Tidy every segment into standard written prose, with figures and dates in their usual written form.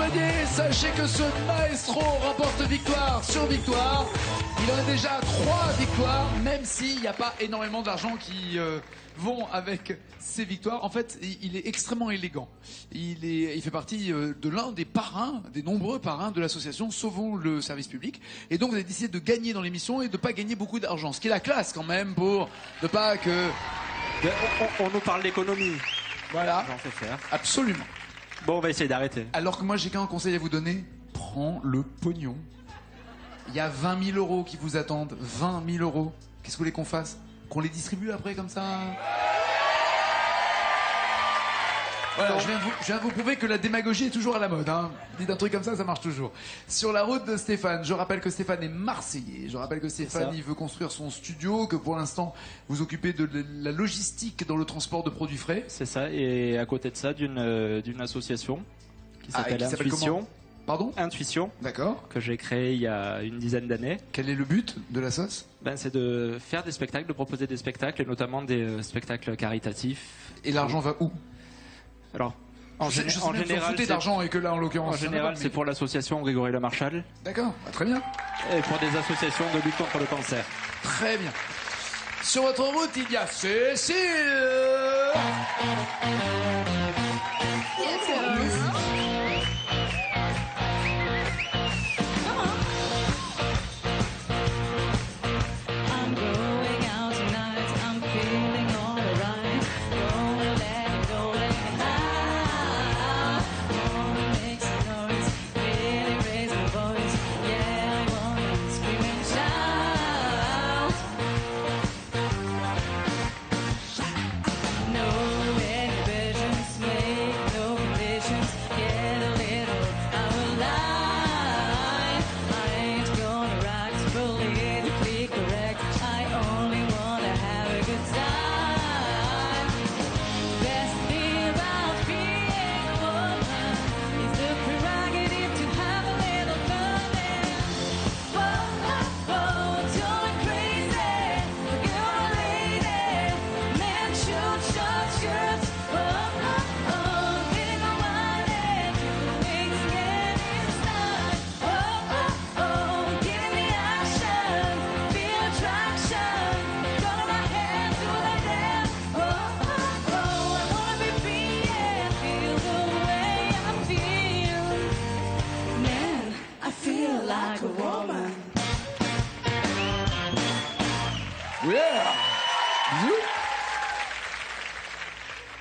applaudissez, sachez que ce maestro remporte victoire sur victoire. Il en a déjà 3 victoires, même s'il n'y a pas énormément d'argent qui vont avec ces victoires. En fait, il est extrêmement élégant. Il fait partie de l'un des parrains, des nombreux parrains de l'association Sauvons le service public. Et donc, vous avez décidé de gagner dans l'émission et de ne pas gagner beaucoup d'argent. Ce qui est la classe quand même pour ne pas que... On nous parle d'économie. Voilà. J'en fais faire. Absolument. Bon, on va essayer d'arrêter. Alors que moi, j'ai qu'un conseil à vous donner. Prends le pognon. Il y a 20 000 euros qui vous attendent. 20 000 euros. Qu'est-ce que vous voulez qu'on fasse? Qu'on les distribue après comme ça? Voilà, je viens de vous prouver que la démagogie est toujours à la mode. Hein. Dites un truc comme ça marche toujours. Sur la route de Stéphane, je rappelle que Stéphane est marseillais. Je rappelle que Stéphane, il veut construire son studio, que pour l'instant, vous occupez de la logistique dans le transport de produits frais. C'est ça, et à côté de ça, d'une association qui s'appelle Intuition. Pardon? Intuition. D'accord. Que j'ai créée il y a une dizaine d'années. Quel est le but de la sauce? C'est de faire des spectacles, de proposer des spectacles, et notamment des spectacles caritatifs. Et l'argent va où? Alors, en général, c'est d'argent et que là, en l'occurrence, en général, c'est pour l'association Grégory Le Marchal. D'accord, très bien. Et pour des associations de lutte contre le cancer. Très bien. Sur votre route, il y a Cécile.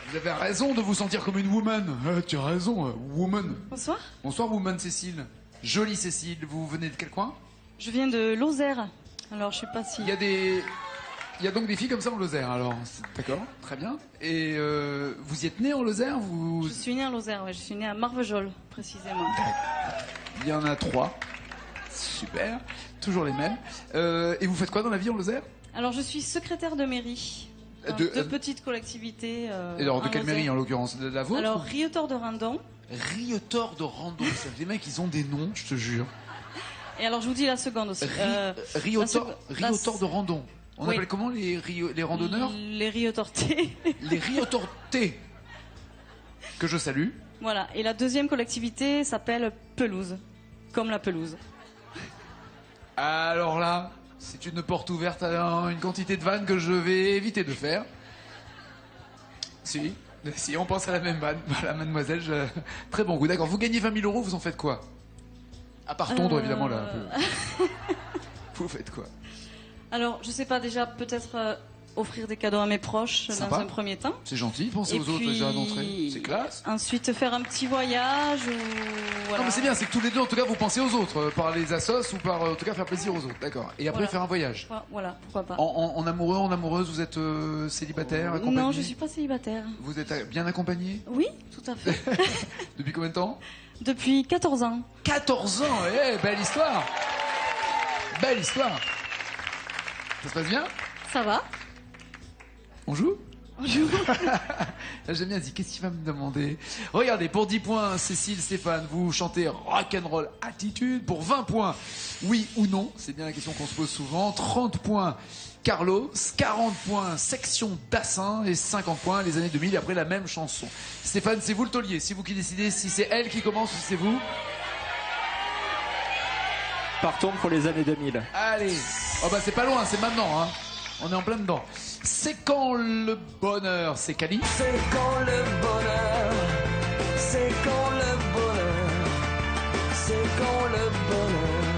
Vous avez raison de vous sentir comme une woman. Tu as raison, woman. Bonsoir. Bonsoir, woman Cécile. Jolie Cécile. Vous venez de quel coin? Je viens de Lozère. Alors, je sais pas si... Il y a donc des filles comme ça en Lozère, alors. D'accord, très bien. Et vous y êtes né en Lozère Je suis née en Lozère, ouais. Je suis née à Marvejols, précisément. Il y en a 3. Super. Toujours les mêmes. Et vous faites quoi dans la vie en Lozère? Alors, je suis secrétaire de mairie. De petites collectivités. Et alors, de quelle mairie en l'occurrence? De la vôtre? Alors, Riotor de Randon. Riotor de Randon. Les mecs, ils ont des noms, je te jure. Et alors, je vous dis la seconde aussi. Riotor de Randon. On appelle comment les randonneurs? Les riotortés. Les riotortés. Que je salue. Voilà. Et la deuxième collectivité s'appelle Pelouse. Comme la pelouse. Alors là, c'est une porte ouverte à une quantité de vannes que je vais éviter de faire. Si, on pense à la même vanne. Voilà, mademoiselle, très bon goût. D'accord, vous gagnez 20 000 euros, vous en faites quoi? À part tondre, évidemment, là. Vous faites quoi? Alors, je sais pas, déjà, peut-être offrir des cadeaux à mes proches dans un premier temps. C'est gentil, pensez aux autres déjà d'entrée. C'est classe. Ensuite, faire un petit voyage ou... Voilà. Non mais c'est bien, c'est que tous les deux, en tout cas, vous pensez aux autres, par les assos ou par, en tout cas, faire plaisir aux autres, d'accord. Et après, faire un voyage. Voilà, pourquoi pas. En amoureux, en amoureuse, vous êtes célibataire, accompagné? Non, je suis pas célibataire. Vous êtes bien accompagné? Oui, tout à fait. Depuis combien de temps? Depuis 14 ans. 14 ans, belle histoire. Belle histoire. Ça se passe bien? Ça va. Bonjour. Bonjour. J'aime bien dire, qu'est-ce qu'il va me demander? Regardez, pour 10 points, Cécile, Stéphane, vous chantez Rock'n'Roll Attitude. Pour 20 points, oui ou non, c'est bien la question qu'on se pose souvent. 30 points, Carlos, 40 points section Dassin et 50 points les années 2000 après la même chanson. Stéphane, c'est vous le taulier, c'est vous qui décidez si c'est elle qui commence ou si c'est vous. Partons pour les années 2000. Allez, oh bah c'est pas loin, c'est maintenant, hein. On est en plein dedans. C'est quand le bonheur, c'est Cali. C'est quand le bonheur, c'est quand le bonheur, c'est quand le bonheur,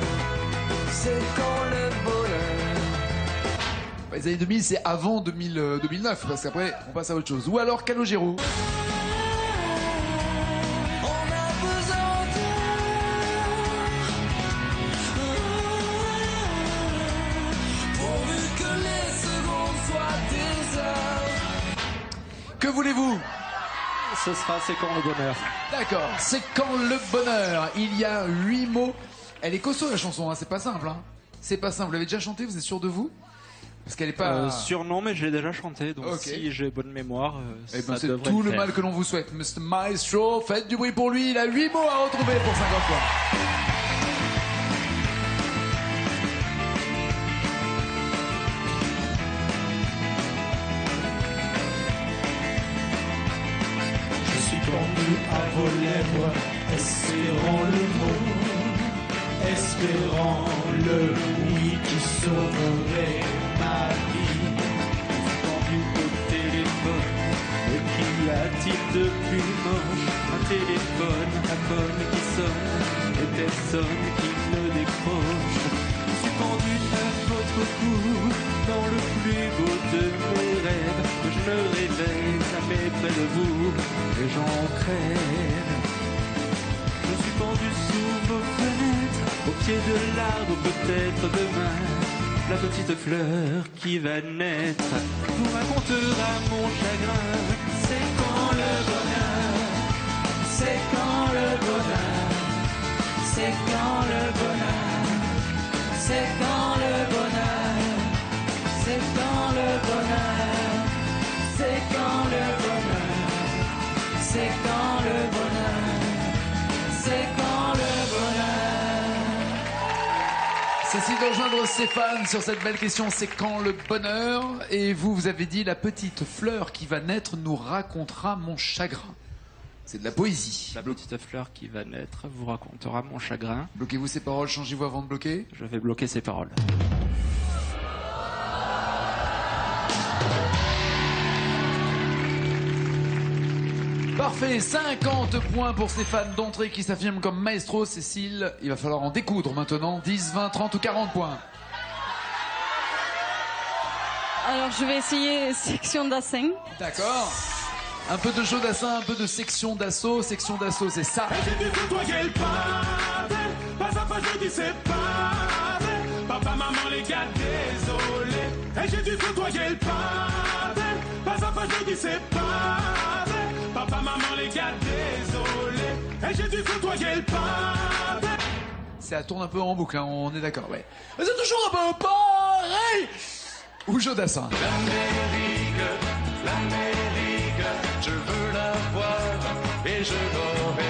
c'est quand le bonheur. Les années 2000, c'est avant 2009, parce qu'après, on passe à autre chose. Ou alors Calogero. Que voulez-vous? Ce sera C'est quand le bonheur. D'accord, c'est quand le bonheur. Il y a 8 mots. Elle est costaud la chanson, hein. C'est pas simple. Hein. C'est pas simple. Vous l'avez déjà chanté, vous êtes sûr de vous? Parce qu'elle est pas... Sûr non, mais je l'ai déjà chanté, donc okay. Si j'ai bonne mémoire, eh ben, ça c'est devrait tout le le faire. mal que l'on vous souhaite. Mr. Maestro, faites du bruit pour lui. Il a 8 mots à retrouver pour 50 points. Pendu à vos lèvres, espérant le mot, espérant le oui qui sauverait ma vie. Pendu au téléphone, mais qu'y a-t-il de plus moche? Un téléphone à pomme qui sonne, et personne qui ne décroche. Je suis pendu à votre cou, dans le plus beau de mes rêves. Je me réveille jamais près de vous, et j'en crève. Je suis pendu sous vos fenêtres, au pied de l'arbre, peut-être demain. La petite fleur qui va naître vous racontera mon chagrin. C'est quand le bonheur, c'est quand le bonheur, c'est quand le bonheur, c'est quand le bonheur, c'est quand le bonheur, c'est quand le bonheur, c'est quand le bonheur, c'est quand le bonheur. Cécile de rejoindre Stéphane sur cette belle question, c'est quand le bonheur? Et vous avez dit la petite fleur qui va naître nous racontera mon chagrin. C'est de la poésie. La petite fleur qui va naître vous racontera mon chagrin. Bloquez-vous ces paroles, changez-vous avant de bloquer. Je vais bloquer ces paroles. Parfait, 50 points pour Stéphane d'entrée qui s'affirme comme maestro. Cécile, il va falloir en découdre maintenant. 10, 20, 30 ou 40 points. Alors, je vais essayer section d'assin. D'accord. Un peu de jeu d'assin, un peu de section d'assaut. Section d'assaut, c'est ça. J'ai dû côtoyer le pavé, pas à pas je dis c'est pavé. Papa, maman, les gars, désolé. Et j'ai dû côtoyer le pavé, pas à pas je dis c'est pavé. Papa, maman, les gars, désolé. Et j'ai dû côtoyer le pavé. Ça tourne un peu en boucle, hein, on est d'accord, ouais. Mais c'est toujours un peu pareil. Ou jeu d'assin. L'Amérique, je veux la voir et je l'aurai.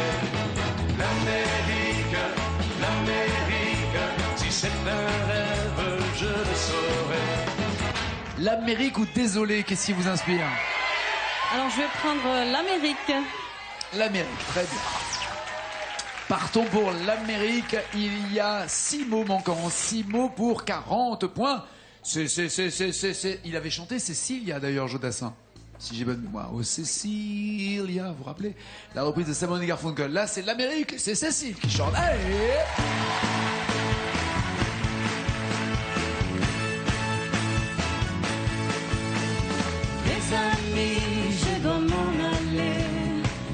L'Amérique, si c'est un rêve, je le saurai. L'Amérique ou désolé, qu'est-ce qui vous inspire? Alors, je vais prendre l'Amérique. L'Amérique, très bien. Partons pour l'Amérique. Il y a 6 mots manquants. 6 mots pour 40 points. Il avait chanté Cécilia d'ailleurs, Jodassin. Si j'ai bonne mémoire. Oh Cécilia, vous vous rappelez? La reprise de Simon et Garfunkel. Là, c'est l'Amérique, c'est Cécile qui chante. Allez! Les amis, je dois m'en aller.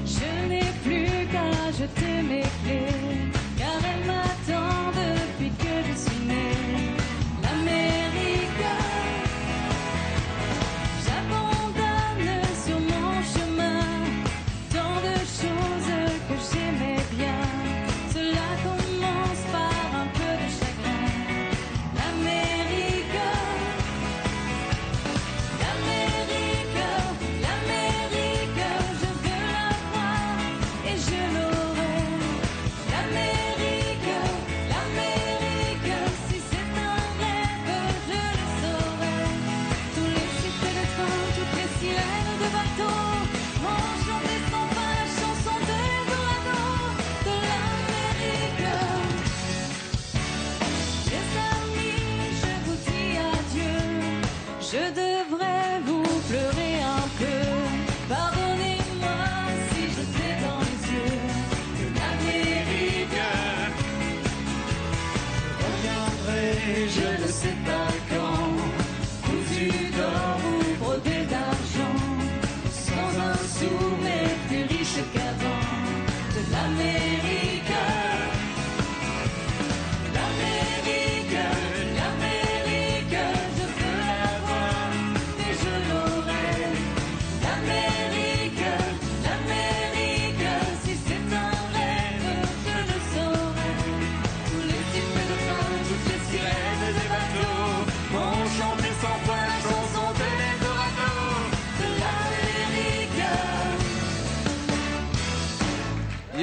Je n'ai plus qu'à jeter mes clés, car elle m'attend depuis que je suis née. L'Amérique, j'abandonne sur mon chemin tant de choses que j'aimais bien. Cela commence par un peu de chagrin. L'Amérique, l'Amérique, l'Amérique, je veux la voir et je l'aurai.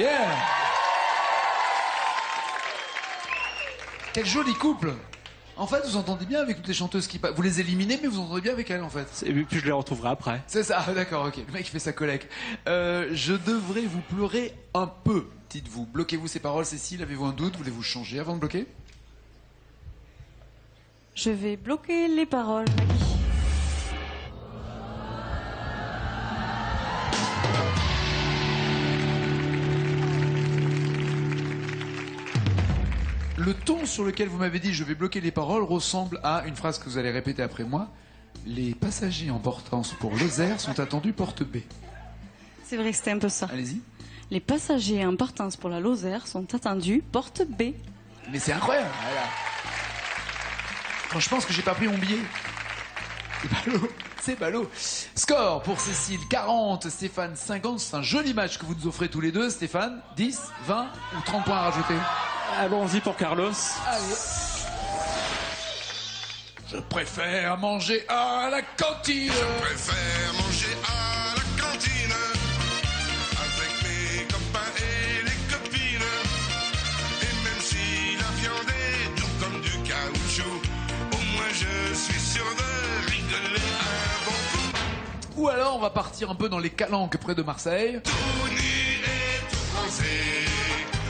Yeah. Quel joli couple. En fait, vous entendez bien avec toutes les chanteuses qui passent. Vous les éliminez, mais vous entendez bien avec elles, en fait. Et puis je les retrouverai après. C'est ça, d'accord, ok. Le mec fait sa collègue. Je devrais vous pleurer un peu, dites-vous. Bloquez-vous ces paroles, Cécile. Avez-vous un doute? Voulez-vous changer avant de bloquer? Je vais bloquer les paroles, Maggie. Le ton sur lequel vous m'avez dit je vais bloquer les paroles ressemble à une phrase que vous allez répéter après moi. Les passagers en partance pour Lozère sont attendus porte B. C'est vrai que c'était un peu ça. Allez-y. Les passagers en partance pour la Lozère sont attendus porte B. Mais c'est incroyable. Voilà. Quand je pense que j'ai pas pris mon billet. C'est ballot. C'est ballot. Score pour Cécile 40, Stéphane 50. C'est un joli match que vous nous offrez tous les deux. Stéphane, 10, 20 ou 30 points à rajouter. Allons-y pour Carlos. Allez. Je préfère manger à la cantine. Je préfère manger à la cantine avec mes copains et les copines. Et même si la viande est dure comme du caoutchouc, au moins je suis sûr de rigoler un bon coup. Ou alors on va partir un peu dans les calanques près de Marseille. Tout nu et tout bronzé,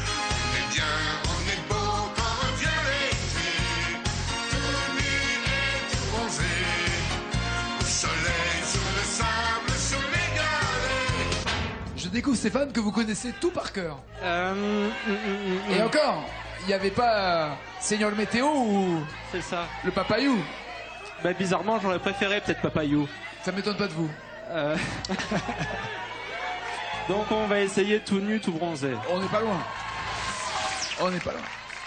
on est bien, on est beau quand revient l'été. Tout nu et tout bronzé, au soleil, sur le sable, sur les galets. Je découvre Stéphane que vous connaissez tout par cœur. Et encore, il n'y avait pas Seigneur le météo ou C'est ça. le papayou. Bah bizarrement, j'aurais préféré peut-être Papayou. Ça m'étonne pas de vous. Donc on va essayer tout nu, tout bronzé. On n'est pas loin. On n'est pas loin.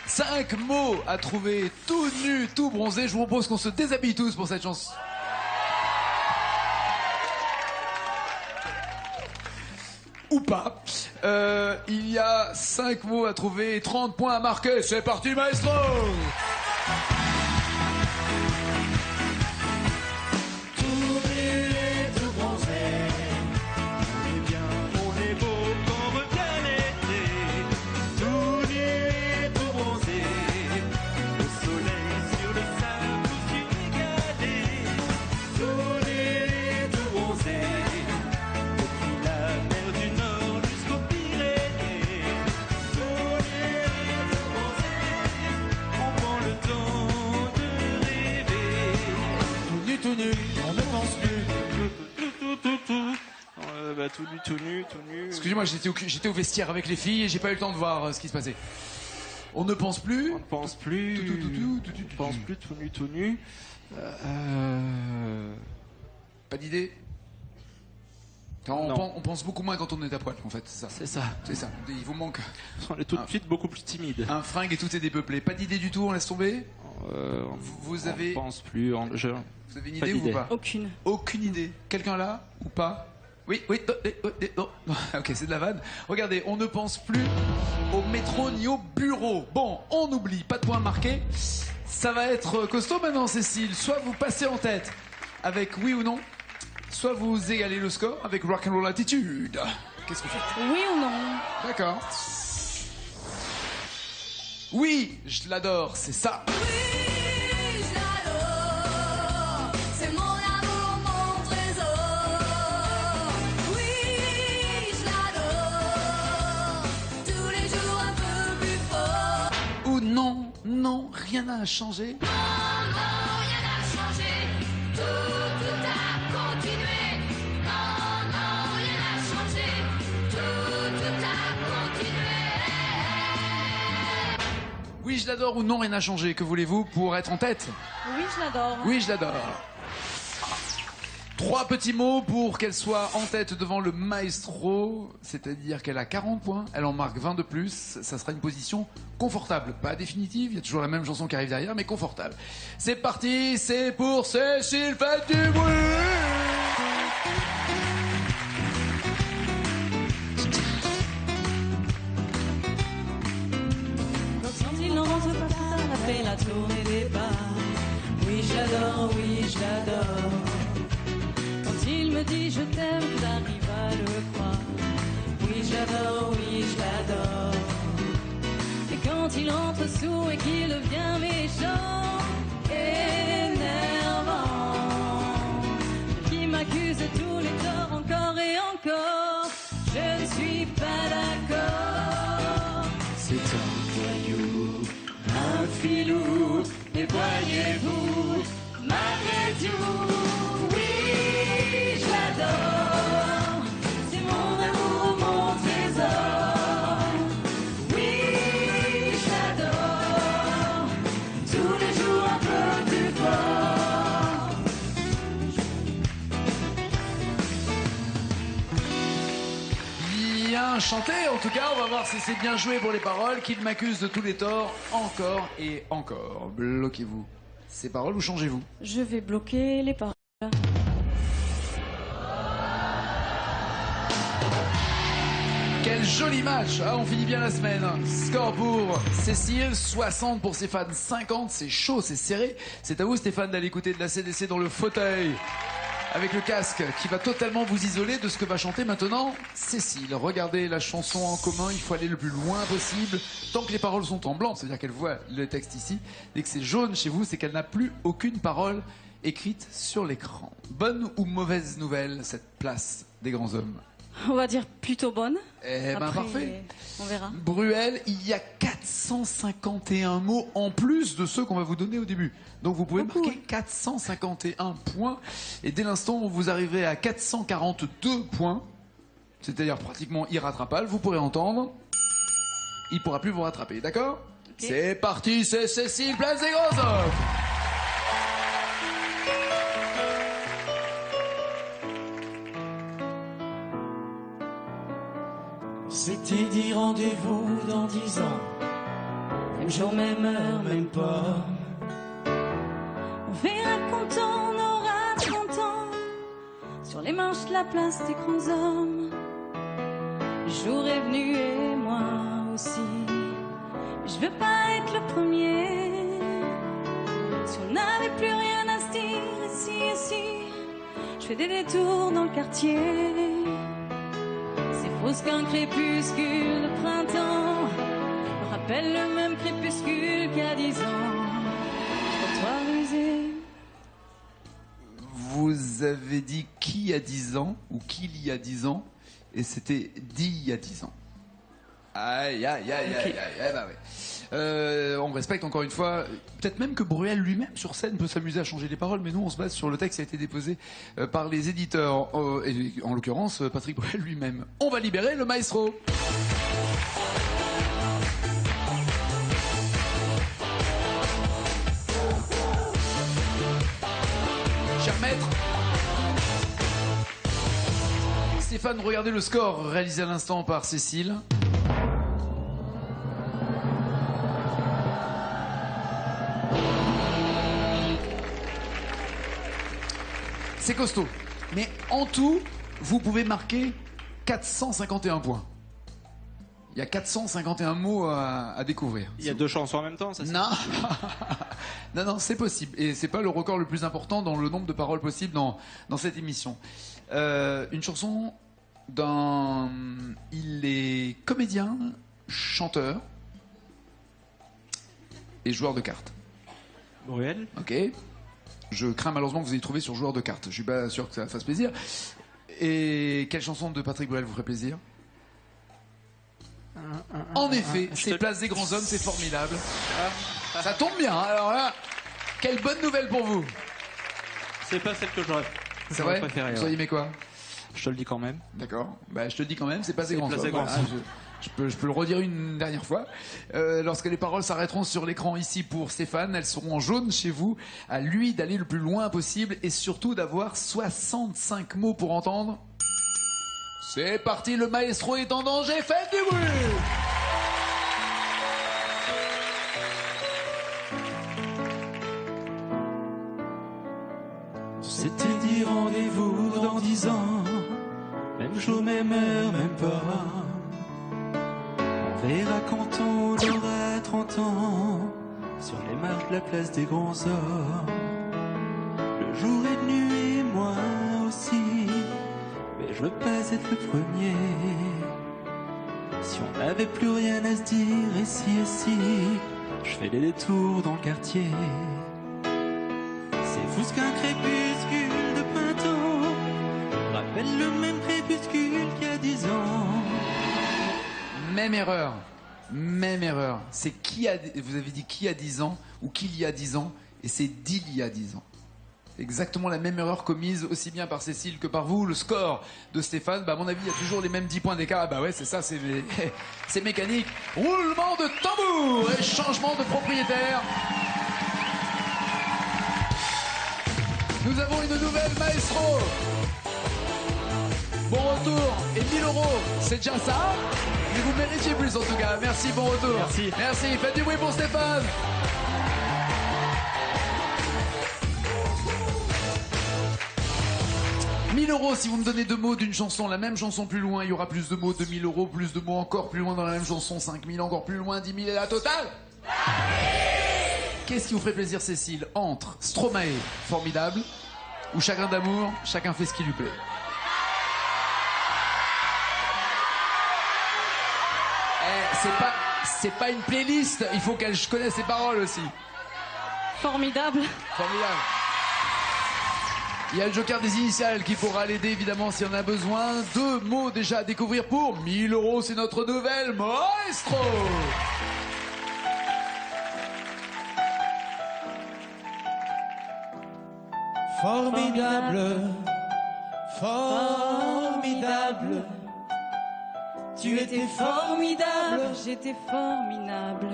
5 mots à trouver, tout nu, tout bronzé. Je vous propose qu'on se déshabille tous pour cette chanson. Ou pas. Il y a 5 mots à trouver et 30 points à marquer. C'est parti, maestro! Tout nu. Excusez-moi, j'étais au vestiaire avec les filles et j'ai pas eu le temps de voir ce qui se passait. On ne pense plus. On ne pense plus. On pense plus tout nu. Pas d'idée. Non. On pense beaucoup moins quand on est à poil, en fait, c'est ça. C'est ça. C'est ça. Il vous manque On est tout de suite beaucoup plus timide. un fringue et tout est dépeuplé. Pas d'idée du tout, on laisse tomber. Vous avez. On pense plus. Vous avez une Pas idée ou d'idée. pas? Aucune. Aucune idée. Quelqu'un là ou pas? Oui. Non. Ok, c'est de la vanne. Regardez, on ne pense plus au métro ni au bureau. Bon, on oublie, pas de point marqué. Ça va être costaud maintenant, Cécile. Soit vous passez en tête avec oui ou non, soit vous égalez le score avec Rock'n'Roll Attitude. Qu'est-ce que vous faites? Oui ou non? D'accord. Oui, je l'adore, c'est ça. Oui, je l'adore, c'est mon amour, mon trésor. Oui, je l'adore, tous les jours un peu plus fort. Ou non, rien n'a changé. Non, rien n'a changé, tout a continué. Non, rien n'a changé, tout a continué. Oui, je l'adore ou non, rien n'a changé. Que voulez-vous pour être en tête? Oui, je l'adore. Oui, je l'adore. 3 petits mots pour qu'elle soit en tête devant le maestro, c'est-à-dire qu'elle a 40 points, elle en marque 20 de plus, ça sera une position confortable, pas définitive, il y a toujours la même chanson qui arrive derrière, mais confortable. C'est parti, c'est pour Cécile, faites du bruit! Quand il n'en rentre pas tard, après la tournée des bars. Oui, je l'adore, oui, je l'adore. Quand il me dit je t'aime, j'arrive à le croire. Oui, je l'adore, oui, je l'adore. il entre sourd et qu'il devient méchant, énervant, qui m'accuse de tous les torts encore et encore. Je ne suis pas d'accord. C'est un voyou, un filou, et voyez-vous, Malgré tout, oui, je l'adore. C'est mon amour, mon trésor. Oui, je l'adore. Tous les jours un peu plus fort. Bien chanté, en tout cas, on va voir si c'est bien joué pour les paroles. Qu'il m'accuse de tous les torts, encore et encore. Bloquez-vous ces paroles ou changez-vous. Je vais bloquer les paroles. Quel joli match, ah, on finit bien la semaine. Score pour Cécile, 60 pour Stéphane, 50, c'est chaud, c'est serré. C'est à vous Stéphane d'aller écouter de la CDC dans le fauteuil, avec le casque qui va totalement vous isoler de ce que va chanter maintenant Cécile. Regardez la chanson en commun, il faut aller le plus loin possible, tant que les paroles sont en blanc, c'est-à-dire qu'elle voit le texte ici. Dès que c'est jaune chez vous, c'est qu'elle n'a plus aucune parole écrite sur l'écran. Bonne ou mauvaise nouvelle, cette place des grands hommes? On va dire plutôt bonne. Eh ben Après, parfait. On verra. Bruel, il y a 451 mots en plus de ceux qu'on va vous donner au début. Donc vous pouvez Beaucoup, marquer 451 points. Et dès l'instant où vous arriverez à 442 points, c'est-à-dire pratiquement irrattrapable, vous pourrez entendre, il ne pourra plus vous rattraper. D'accord? C'est parti, c'est Cécile, place des grands hommes. c'était dit rendez-vous dans 10 ans. Même jour, même heure, même pas. On verra quand on aura 30 ans, sur les marches de la place des grands hommes. Le jour est venu et moi aussi. Mais je veux pas être le premier. Si on n'avait plus rien à se dire ici, je fais des détours dans le quartier. C'est fausse qu'un crépuscule de printemps me rappelle le même crépuscule qu'il y a 10 ans. Trottoir usé. Vous avez dit qui a 10 ans, ou qu'il y a 10 ans, et c'était dit il y a 10 ans. Aïe, aïe, aïe, aïe, aïe, aïe, bah ouais. On respecte encore une fois, peut-être même que Bruel lui-même sur scène peut s'amuser à changer les paroles, mais nous on se base sur le texte qui a été déposé par les éditeurs, et en l'occurrence Patrick Bruel lui-même. On va libérer le maestro. Cher maître, Stéphane, regardez le score réalisé à l'instant par Cécile. C'est costaud. Mais en tout, vous pouvez marquer 451 points. Il y a 451 mots à découvrir. Il y a deux chansons en même temps, ça? Non, non, c'est possible. Et c'est pas le record le plus important dans le nombre de paroles possibles dans cette émission. Une chanson d'un... Il est comédien, chanteur et joueur de cartes. Bruel. Ok. Je crains malheureusement que vous ayez trouvé sur joueur de cartes. Je suis pas sûr que ça fasse plaisir. Et quelle chanson de Patrick Bruel vous ferait plaisir? En effet, c'est Place des Grands Hommes, c'est formidable. Ça tombe bien, alors là, quelle bonne nouvelle pour vous. C'est pas celle que j'aurais C'est vrai préférée. Vous auriez aimé quoi? Je te le dis quand même. D'accord. Bah, je te le dis quand même, c'est Place des Grands Place Hommes. des Grands Voilà, je peux le redire une dernière fois. Lorsque les paroles s'arrêteront sur l'écran ici pour Stéphane, elles seront en jaune chez vous. À lui d'aller le plus loin possible et surtout d'avoir 65 mots pour entendre. C'est parti, le maestro est en danger, faites du bruit! C'était dit rendez-vous dans 10 ans. Même jour, même heure, même pas. On verra quand on aura 30 ans, sur les marches de la place des grands hommes. Le jour est venu et moi aussi, mais je veux pas être le premier. Si on n'avait plus rien à se dire, et si, je fais des détours dans le quartier. C'est fou ce qu'un crépuscule de printemps rappelle le même crépuscule qu'il y a 10 ans. Même erreur. Même erreur. C'est qui a... Vous avez dit qui a 10 ans ou qu'il y a 10 ans et c'est d'il y a 10 ans. Exactement la même erreur commise aussi bien par Cécile que par vous. Le score de Stéphane, à mon avis, il y a toujours les mêmes 10 points d'écart. Ah bah ouais, c'est ça, c'est mécanique. Roulement de tambour et changement de propriétaire. Nous avons une nouvelle maestro. Bon retour et 1000 €, c'est déjà ça. Mais vous méritiez plus en tout cas. Merci, bon retour. Merci. Merci, faites du bruit pour Stéphane. « 1000 € si vous me donnez 2 mots d'une chanson, la même chanson plus loin, il y aura plus de mots, 2000 €, plus de mots encore plus loin dans la même chanson, 5000 encore plus loin, 10 000 et la totale. Qu'est-ce qui vous ferait plaisir, Cécile, entre Stromae, formidable, ou Chagrin d'amour, chacun fait ce qui lui plaît? C'est pas une playlist, il faut qu'elle connaisse ses paroles aussi. Formidable. Formidable. Il y a le joker des initiales qui pourra l'aider évidemment s'il y en a besoin. 2 mots déjà à découvrir pour 1000 €, c'est notre nouvelle maestro. Formidable, formidable. Tu étais formidable. J'étais formidable.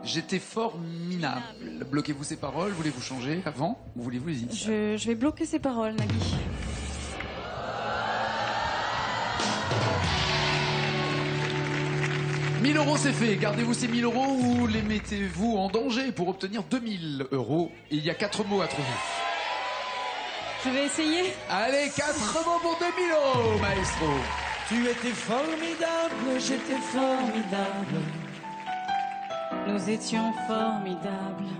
J'étais formidable. Bloquez-vous ces paroles, voulez-vous changer avant ou voulez-vous les initiales? Je vais bloquer ces paroles, Nagui. « 1000 € c'est fait, gardez-vous ces 1000 € ou les mettez-vous en danger pour obtenir 2000 €. Et il y a 4 mots à trouver. Je vais essayer. Allez, 4 mots pour 2000 €, maestro. Tu étais formidable, J'étais formidable. Nous étions formidables.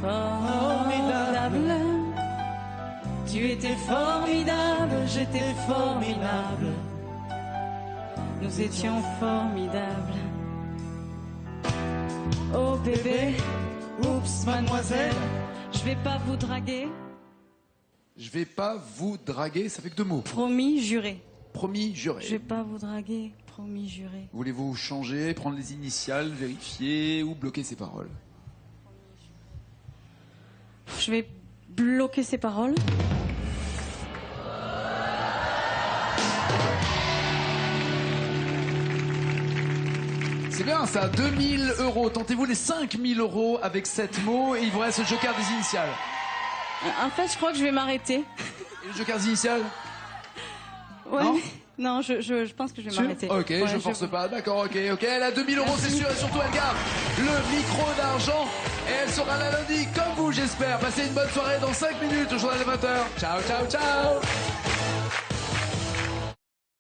Formidable. Tu étais formidable, j'étais formidable. Nous étions formidables. Oh bébé, oups mademoiselle, je vais pas vous draguer. Je vais pas vous draguer, ça fait que 2 mots. Promis, juré. Promis, juré. Je vais pas vous draguer, promis, juré. Voulez-vous changer, prendre les initiales, vérifier ou bloquer ces paroles? Je vais bloquer ces paroles. C'est bien ça, 2000 €. Tentez-vous les 5000 € avec 7 mots et il vous reste le joker des initiales. En fait, je crois que je vais m'arrêter. Et le joker des initiales? Ouais. Non Non, je pense que je vais m'arrêter. Ok, Ouais, je force pas, d'accord, ok. Elle a 2000 € c'est sûr et surtout elle garde le micro d'argent et elle sera là lundi comme vous j'espère. Passez une bonne soirée dans 5 minutes au journal de 20h. Ciao, ciao, ciao.